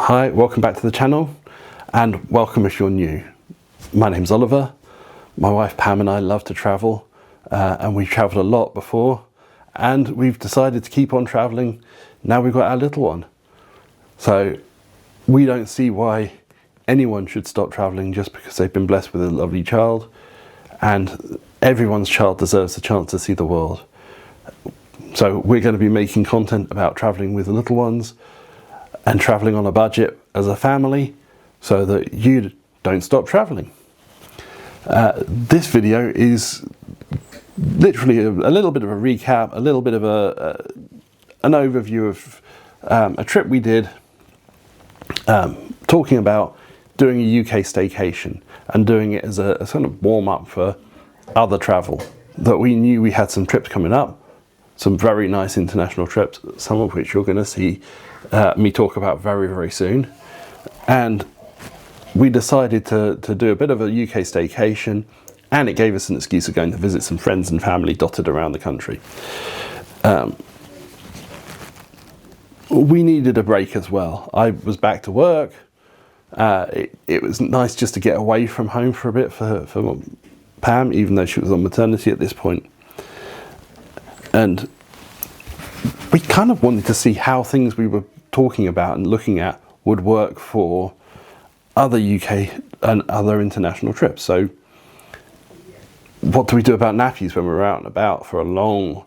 Hi, welcome back to the channel, and welcome if you're new. My name's Oliver. My wife Pam and I love to travel, and we've travelled a lot before, and we've decided to keep on travelling now we've got our little one. So we don't see why anyone should stop travelling just because they've been blessed with a lovely child, and everyone's child deserves the chance to see the world. So we're going to be making content about travelling with the little ones and travelling on a budget as a family so that you don't stop travelling. This video is literally a little bit of a recap, a little bit of an overview of a trip we did, talking about doing a UK staycation and doing it as a sort of warm-up for other travel. That we knew we had some trips coming up, some very nice international trips, some of which you're going to see me talk about very, very soon. And we decided to do a bit of a UK staycation, and it gave us an excuse of going to visit some friends and family dotted around the country. We needed a break as well. I was back to work. It was nice just to get away from home for a bit for Pam, even though she was on maternity at this point. And we kind of wanted to see how things we were talking about and looking at would work for other UK and other international trips. So what do we do about nappies when we're out and about for a long,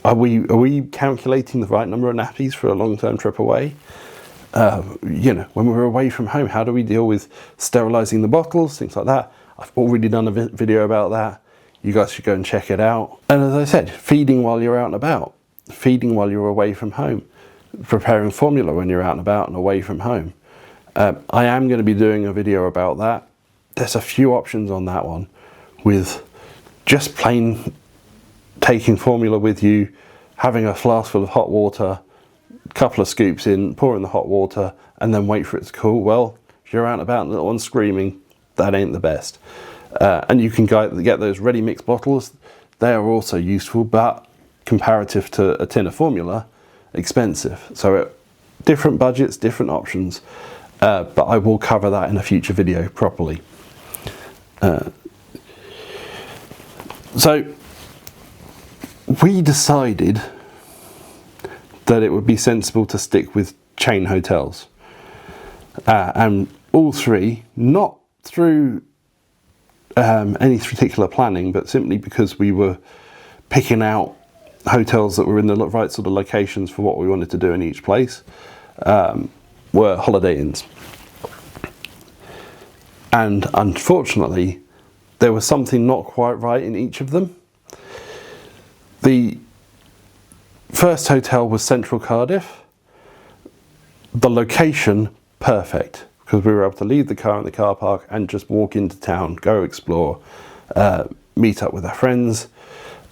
are we calculating the right number of nappies for a long-term trip away? When we're away from home, how do we deal with sterilising the bottles, things like that? I've already done a video about that. You guys should go and check it out. And as I said, feeding while you're out and about, feeding while you're away from home, preparing formula when you're out and about and away from home. I am going to be doing a video about that. There's a few options on that one, with just plain taking formula with you, having a flask full of hot water, a couple of scoops in, pour in the hot water, and then wait for it to cool. Well, if you're out and about and the little one's screaming, that ain't the best. And you can get those ready mix bottles. They are also useful, but comparative to a tin of formula, expensive. So different budgets, different options, but I will cover that in a future video properly. So we decided that it would be sensible to stick with chain hotels, and all three, not through any particular planning, but simply because we were picking out hotels that were in the right sort of locations for what we wanted to do in each place, were Holiday Inns. And unfortunately, there was something not quite right in each of them. The first hotel was Central Cardiff. The location, perfect, because we were able to leave the car in the car park and just walk into town, go explore, meet up with our friends,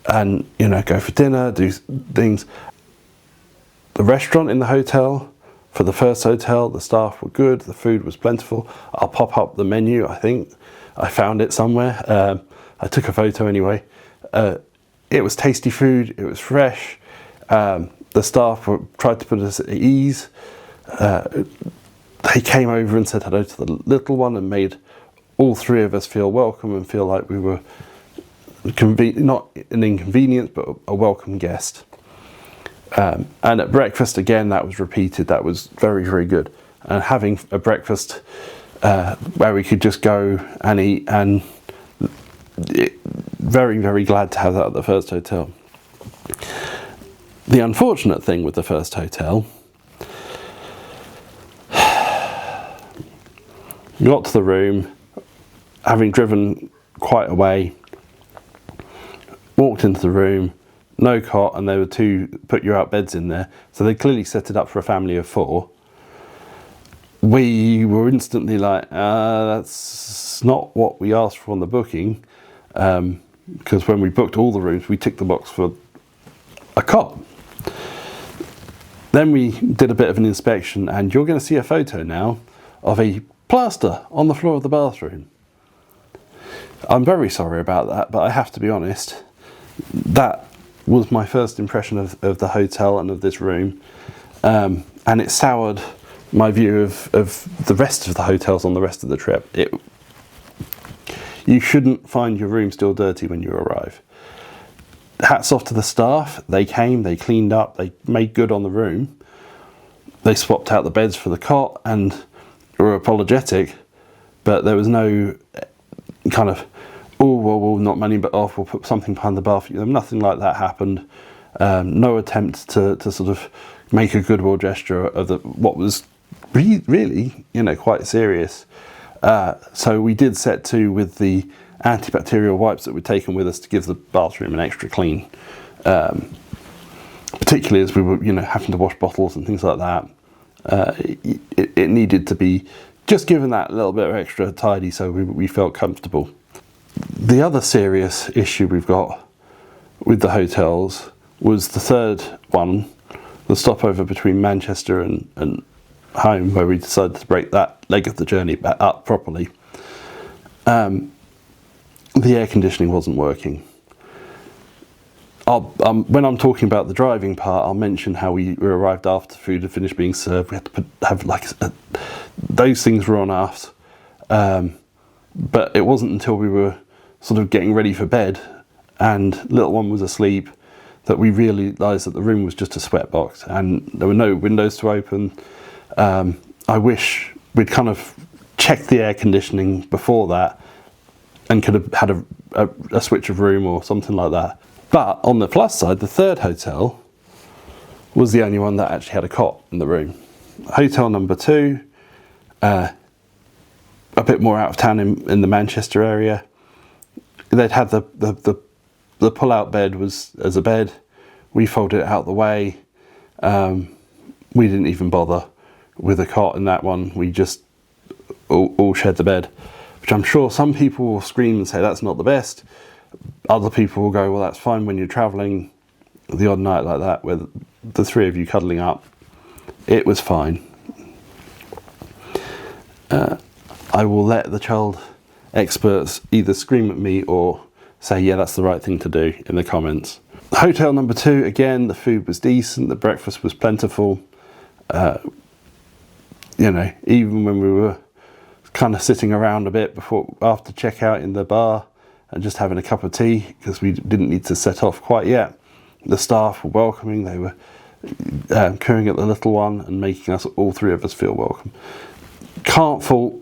and go for dinner, do things. The restaurant in the hotel, for the first hotel, the staff were good, the food was plentiful. I'll pop up the menu, I think. I found it somewhere. I took a photo anyway. It was tasty food, it was fresh. The staff tried to put us at ease. They came over and said hello to the little one and made all three of us feel welcome and feel like we were not an inconvenience, but a welcome guest. And at breakfast, again, that was repeated. That was very, very good. And having a breakfast where we could just go and eat, and very, very glad to have that at the first hotel. The unfortunate thing with the first hotel, got to the room, having driven quite a way, walked into the room, no cot, and there were two put you out beds in there. So they clearly set it up for a family of 4. We were instantly like, that's not what we asked for on the booking, because when we booked all the rooms, we ticked the box for a cot. Then we did a bit of an inspection, and you're going to see a photo now of a plaster on the floor of the bathroom. I'm very sorry about that, but I have to be honest, that was my first impression of the hotel and of this room, and it soured my view of the rest of the hotels on the rest of the trip. You shouldn't find your room still dirty when you arrive. Hats off to the staff. They came, they cleaned up, they made good on the room. They swapped out the beds for the cot and were apologetic, but there was no kind of, oh, well, we'll not money but off, we'll put something behind the bar for you. Nothing like that happened. No attempt to sort of make a goodwill gesture of what was really, quite serious. So we did set to with the antibacterial wipes that we'd taken with us to give the bathroom an extra clean. Particularly as we were, having to wash bottles and things like that. It needed to be just given that little bit of extra tidy so we felt comfortable. The other serious issue we've got with the hotels was the third one, the stopover between Manchester and home, where we decided to break that leg of the journey back up properly. The air conditioning wasn't working. When I'm talking about the driving part, I'll mention how we arrived after food had finished being served. We had to have those things were on us, but it wasn't until we were sort of getting ready for bed and little one was asleep that we realised that the room was just a sweatbox and there were no windows to open. I wish we'd kind of checked the air conditioning before that and could have had a switch of room or something like that. But on the plus side, the third hotel was the only one that actually had a cot in the room. Hotel number 2, a bit more out of town in the Manchester area. They'd had the pull-out bed was as a bed. We folded it out the way. We didn't even bother with a cot in that one. We just all shared the bed, which I'm sure some people will scream and say that's not the best. Other people will go, well, that's fine when you're travelling the odd night like that with the three of you cuddling up. It was fine. I will let the child experts either scream at me or say, yeah, that's the right thing to do in the comments. Hotel number 2, again, the food was decent, the breakfast was plentiful. Even when we were kind of sitting around a bit after checkout in the bar and just having a cup of tea because we didn't need to set off quite yet, the staff were welcoming. They were cooing at the little one and making us, all three of us, feel welcome. Can't fault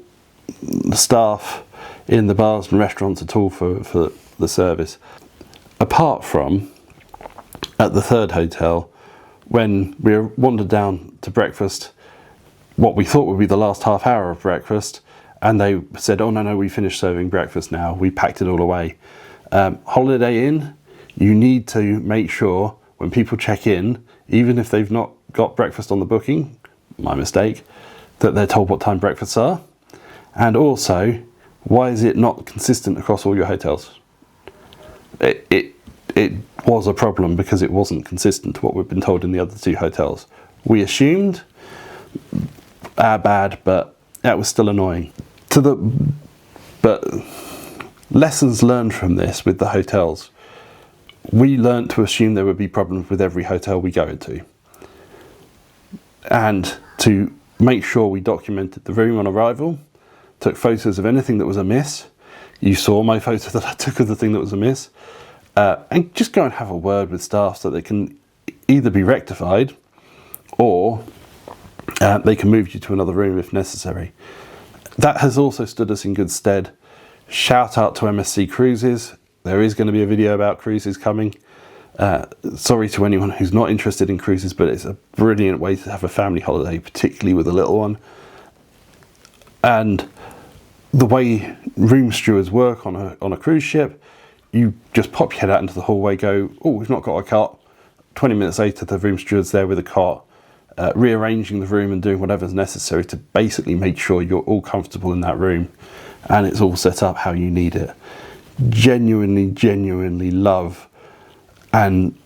the staff in the bars and restaurants at all for the service. Apart from at the third hotel, when we wandered down to breakfast, what we thought would be the last half hour of breakfast, and they said, oh no, we finished serving breakfast now, we packed it all away. Holiday Inn, you need to make sure when people check in, even if they've not got breakfast on the booking, my mistake, that they're told what time breakfasts are. And also, why is it not consistent across all your hotels? It was a problem because it wasn't consistent to what we've been told in the other 2 hotels. We assumed bad, but that was still annoying. But lessons learned from this with the hotels. We learnt to assume there would be problems with every hotel we go into. And to make sure we documented the room on arrival, took photos of anything that was amiss. You saw my photo that I took of the thing that was amiss. And just go and have a word with staff so they can either be rectified or they can move you to another room if necessary. That has also stood us in good stead. Shout out to MSC Cruises. There is going to be a video about cruises coming. Sorry to anyone who's not interested in cruises, but it's a brilliant way to have a family holiday, particularly with a little one. And the way room stewards work on a cruise ship, you just pop your head out into the hallway, go, oh, we've not got a cot. 20 minutes later, the room steward's there with a cot, rearranging the room and doing whatever's necessary to basically make sure you're all comfortable in that room and it's all set up how you need it. Genuinely love, and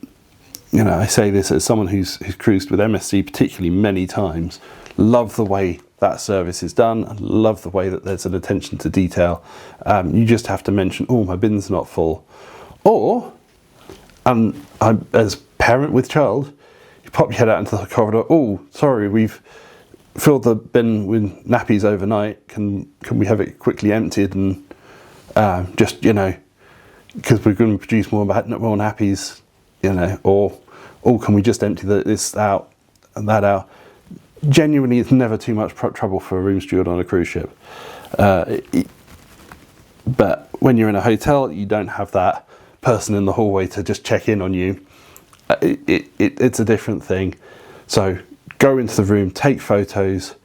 I say this as someone who's cruised with MSC particularly many times, love the way that service is done and love the way that there's an attention to detail. You just have to mention, oh, my bin's not full, or I'm as parent with child, you pop your head out into the corridor, oh, sorry, we've fill the bin with nappies overnight? Can we have it quickly emptied and just, because we're going to produce more nappies, or can we just empty this out and that out? Genuinely, it's never too much trouble for a room steward on a cruise ship. But when you're in a hotel, you don't have that person in the hallway to just check in on you. It's a different thing. So go into the room, take photos,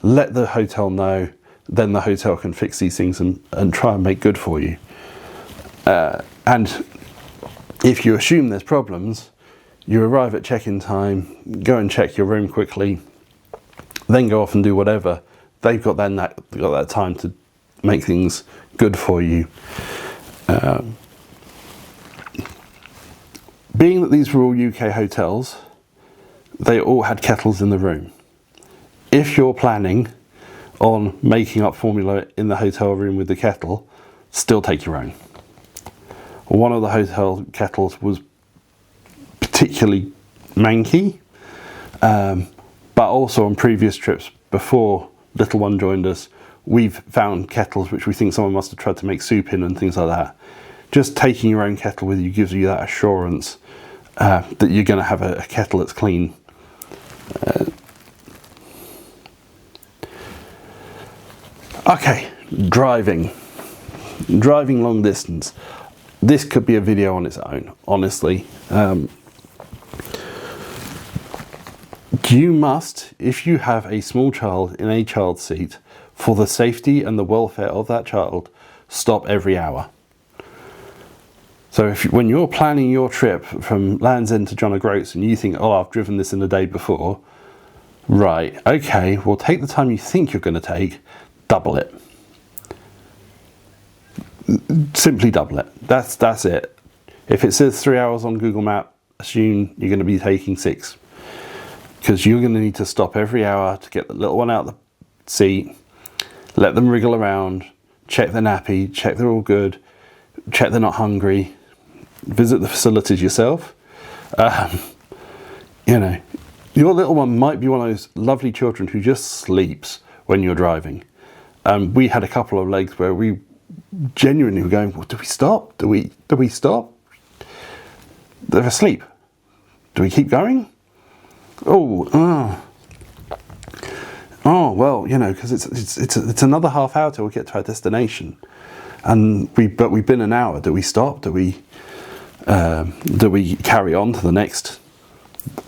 let the hotel know, then the hotel can fix these things and try and make good for you. And if you assume there's problems, you arrive at check-in time, go and check your room quickly, then go off and do whatever. They've got that time to make things good for you. Being that these were all UK hotels, they all had kettles in the room. If you're planning on making up formula in the hotel room with the kettle, still take your own. One of the hotel kettles was particularly manky, but also on previous trips before little one joined us, we've found kettles which we think someone must have tried to make soup in and things like that. Just taking your own kettle with you gives you that assurance that you're going to have a kettle that's clean. Okay, driving long distance. This could be a video on its own, honestly. You must, if you have a small child in a child seat, for the safety and the welfare of that child, stop every hour. So when you're planning your trip from Land's End to John O'Groats and you think, I've driven this in the day before, right, okay, well, take the time you think you're going to take, double it. Simply double it. That's it. If it says 3 hours on Google Map, assume you're going to be taking 6. Because you're going to need to stop every hour to get the little one out of the seat, let them wriggle around, check the nappy, check they're all good, check they're not hungry, visit the facilities yourself. Your little one might be one of those lovely children who just sleeps when you're driving. We had a couple of legs where we genuinely were going, well, do we stop? Do we stop? They're asleep. Do we keep going? Oh, well, because it's another half hour till we get to our destination, and we've been an hour. Do we stop? Do we carry on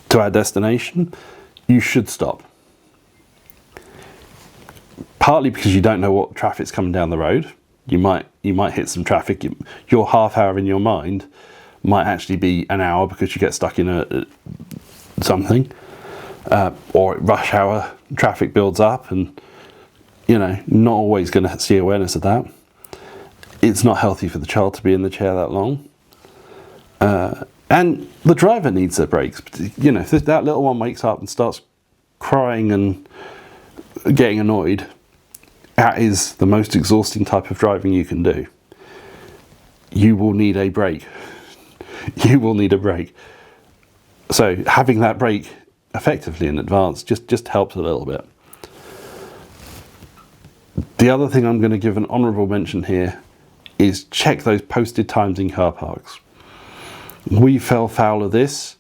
to our destination? You should stop. Partly because you don't know what traffic's coming down the road. You might hit some traffic. Your half hour in your mind might actually be an hour because you get stuck in something, or rush hour traffic builds up, and not always going to see awareness of that. It's not healthy for the child to be in the chair that long, and the driver needs their breaks. If that little one wakes up and starts crying and getting annoyed, that is the most exhausting type of driving you can do. You will need a break. You will need a break. So having that break effectively in advance just helps a little bit. The other thing I'm going to give an honourable mention here is check those posted times in car parks. We fell foul of this.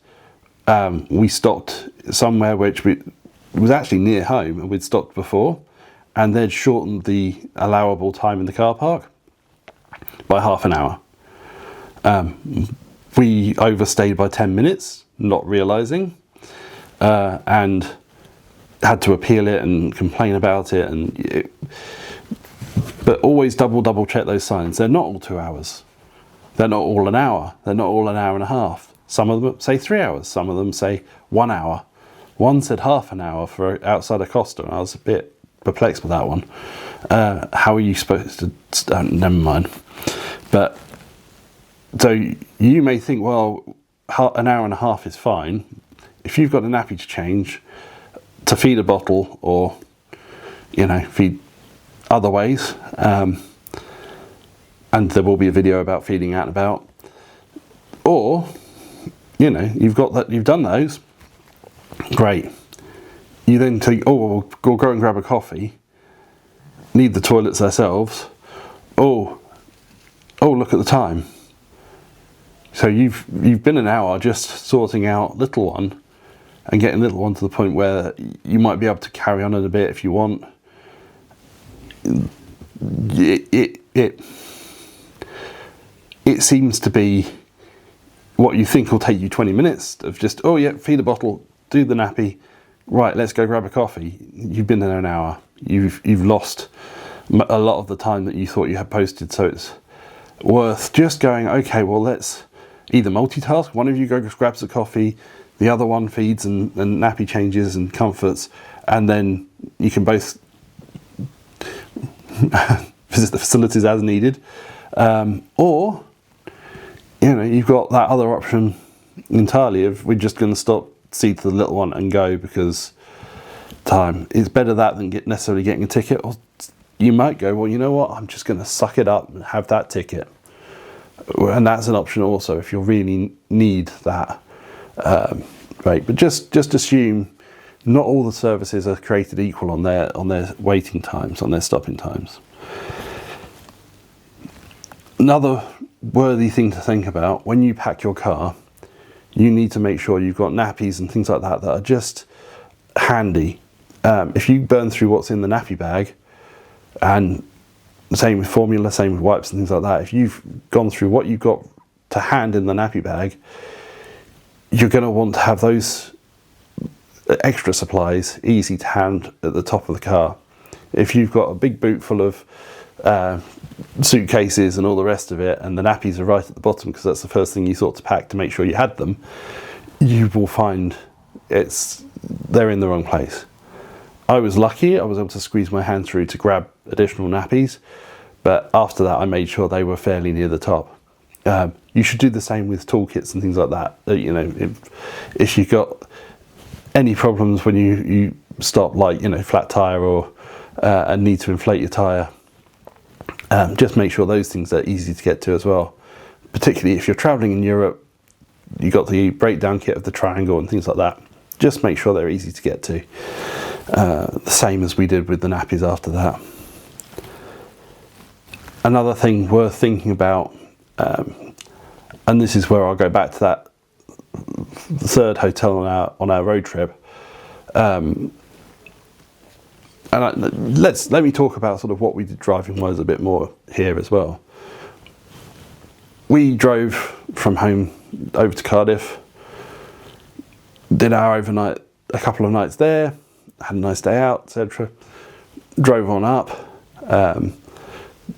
We stopped somewhere which was actually near home, and we'd stopped before, and they'd shortened the allowable time in the car park by half an hour. We overstayed by 10 minutes, not realising, and had to appeal it and complain about it. But always double check those signs. They're not all 2 hours. They're not all an hour. They're not all an hour and a half. Some of them say 3 hours. Some of them say 1 hour. One said half an hour for outside of Costa, and I was a bit perplexed with that one. How are you supposed to... never mind. But so you may think, well, an hour and a half is fine. If you've got a nappy to change, to feed a bottle, or feed other ways, and there will be a video about feeding out and about, or you've done those, great. you then think, oh, well, we'll go and grab a coffee, need the toilets ourselves, oh, look at the time. So you've been an hour just sorting out little one and getting little one to the point where you might be able to carry on in a bit if you want. It seems to be what you think will take you 20 minutes of just, oh yeah, feed a bottle, do the nappy, right, let's go grab a coffee. You've been there an hour. You've lost a lot of the time that you thought you had posted, so it's worth just going, okay, well, let's either multitask. One of you goes grabs a coffee, the other one feeds and nappy changes and comforts, and then you can both visit the facilities as needed. Or, you know, you've got that other option entirely of we're just going to stop, see to the little one and go because time. It's better that than necessarily getting a ticket. Or you might go, well, you know what, I'm just going to suck it up and have that ticket. And that's an option also if you really need that. Right, but just assume not all the services are created equal on their waiting times, on their stopping times. Another worthy thing to think about, when you pack your car, you need to make sure you've got nappies and things like that are just handy. If you burn through what's in the nappy bag, and same with formula, same with wipes and things like that, if you've gone through what you've got to hand in the nappy bag, you're going to want to have those extra supplies easy to hand at the top of the car. If you've got a big boot full of suitcases and all the rest of it, and the nappies are right at the bottom because that's the first thing you thought to pack to make sure you had them, you will find they're in the wrong place. I was lucky, I was able to squeeze my hand through to grab additional nappies, but after that I made sure they were fairly near the top. You should do the same with toolkits and things like that. You know, if you've got any problems when you stop, like, you know, flat tire or and need to inflate your tire, just make sure those things are easy to get to as well. Particularly if you're traveling in Europe, you've got the breakdown kit of the triangle and things like that. Just make sure they're easy to get to. The same as we did with the nappies after that. Another thing worth thinking about, and this is where I'll go back to that third hotel on our road trip. And let me talk about sort of what we did driving wise a bit more here as well. We drove from home over to Cardiff, did our overnight, a couple of nights there, had a nice day out, etc. Drove on up,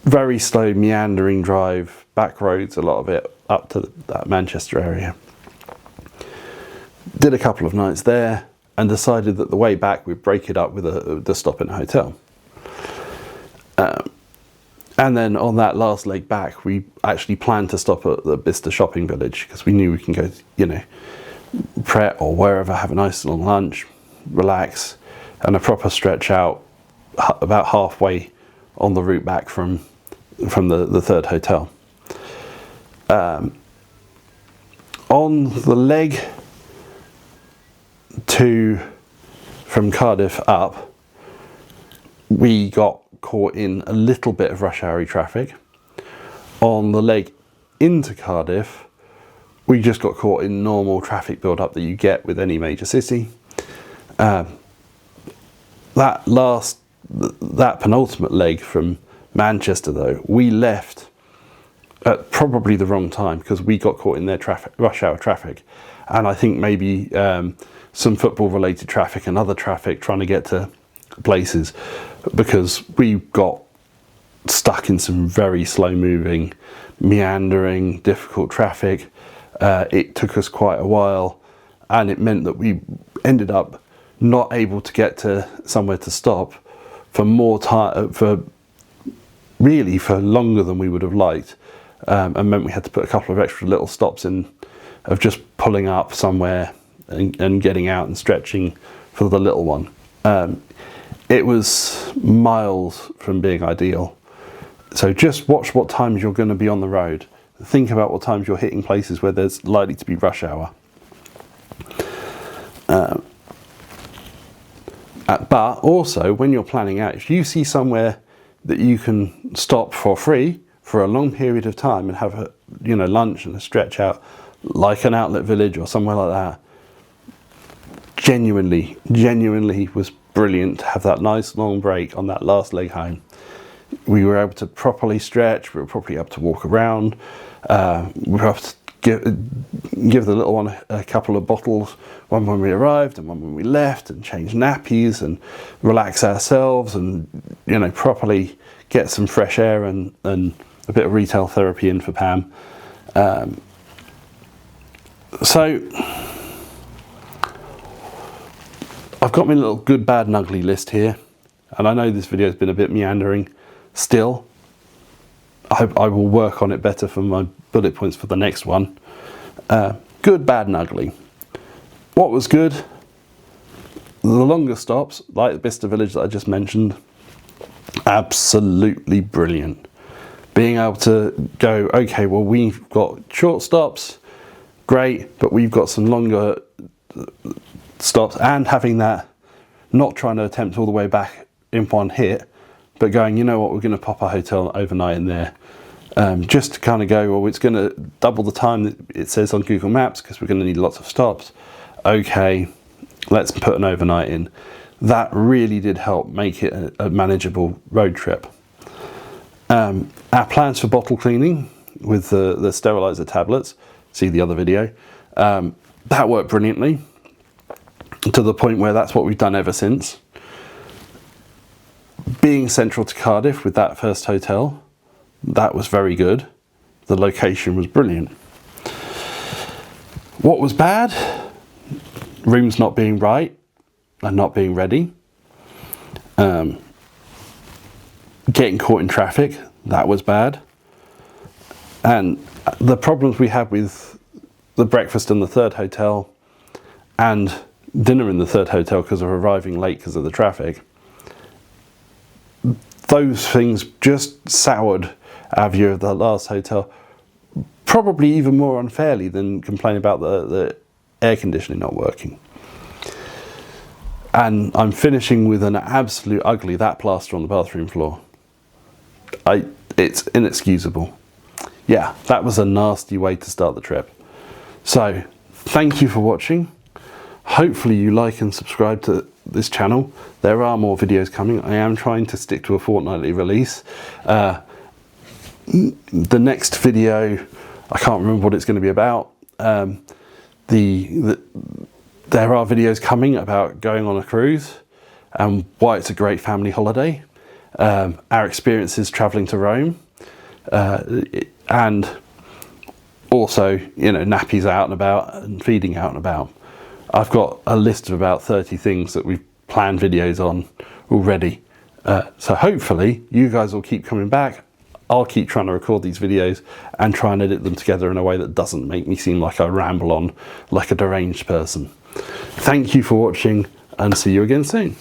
very slow meandering drive, back roads, a lot of it up to that Manchester area. Did a couple of nights there and decided that the way back we'd break it up with the stop in a hotel. And then on that last leg back, we actually planned to stop at the Bicester shopping village because we knew we can go, you know, Pret or wherever, have a nice long lunch, relax, and a proper stretch out about halfway on the route back from the third hotel. On the leg from Cardiff up, we got caught in a little bit of rush hour traffic. On the leg into Cardiff, we just got caught in normal traffic build up that you get with any major city. That penultimate leg from Manchester though, we left at probably the wrong time because we got caught in their rush hour traffic, and I think maybe some football related traffic and other traffic trying to get to places, because we got stuck in some very slow moving, meandering, difficult traffic. It took us quite a while, and it meant that we ended up not able to get to somewhere to stop for more time, for longer than we would have liked, and meant we had to put a couple of extra little stops in of just pulling up somewhere and getting out and stretching for the little one. It was miles from being ideal. So just watch what times you're going to be on the road. Think about what times you're hitting places where there's likely to be rush hour. But also, when you're planning out, if you see somewhere that you can stop for free for a long period of time and have a lunch and a stretch out, like an outlet village or somewhere like that, genuinely was brilliant to have that nice long break on that last leg home. We were able to properly stretch, we were properly able to walk around, we were able to give the little one a couple of bottles, one when we arrived and one when we left, and change nappies and relax ourselves, and properly get some fresh air and a bit of retail therapy in for Pam. So I've got my little good, bad and ugly list here, and I know this video has been a bit meandering. Still, I will work on it better for my bullet points for the next one. Good, bad and ugly. What was good? The longer stops, like the Bicester Village that I just mentioned, absolutely brilliant. Being able to go, okay, well, we've got short stops, great, but we've got some longer stops, and having that, not trying to attempt all the way back in one hit, but going, you know what, we're going to pop a hotel overnight in there. Just to kind of go, well, it's going to double the time that it says on Google Maps because we're going to need lots of stops. Okay, let's put an overnight in. That really did help make it a manageable road trip. Our plans for bottle cleaning with the sterilizer tablets, see the other video, that worked brilliantly, to the point where that's what we've done ever since. Being central to Cardiff with that first hotel, that was very good. The location was brilliant. What was bad? Rooms not being right and not being ready. Getting caught in traffic, that was bad. And the problems we had with the breakfast in the third hotel and dinner in the third hotel because of arriving late because of the traffic, those things just soured our view of the last hotel, probably even more unfairly than complaining about the air conditioning not working. And I'm finishing with an absolute ugly, that plaster on the bathroom floor. It's inexcusable. Yeah, that was a nasty way to start the trip. So, thank you for watching. Hopefully you like and subscribe to this channel. There are more videos coming. I am trying to stick to a fortnightly release. The next video, I can't remember what it's going to be about. There are videos coming about going on a cruise and why it's a great family holiday. Our experiences travelling to Rome, and also, nappies out and about and feeding out and about. I've got a list of about 30 things that we've planned videos on already. So hopefully you guys will keep coming back. I'll keep trying to record these videos and try and edit them together in a way that doesn't make me seem like I ramble on like a deranged person. Thank you for watching, and see you again soon.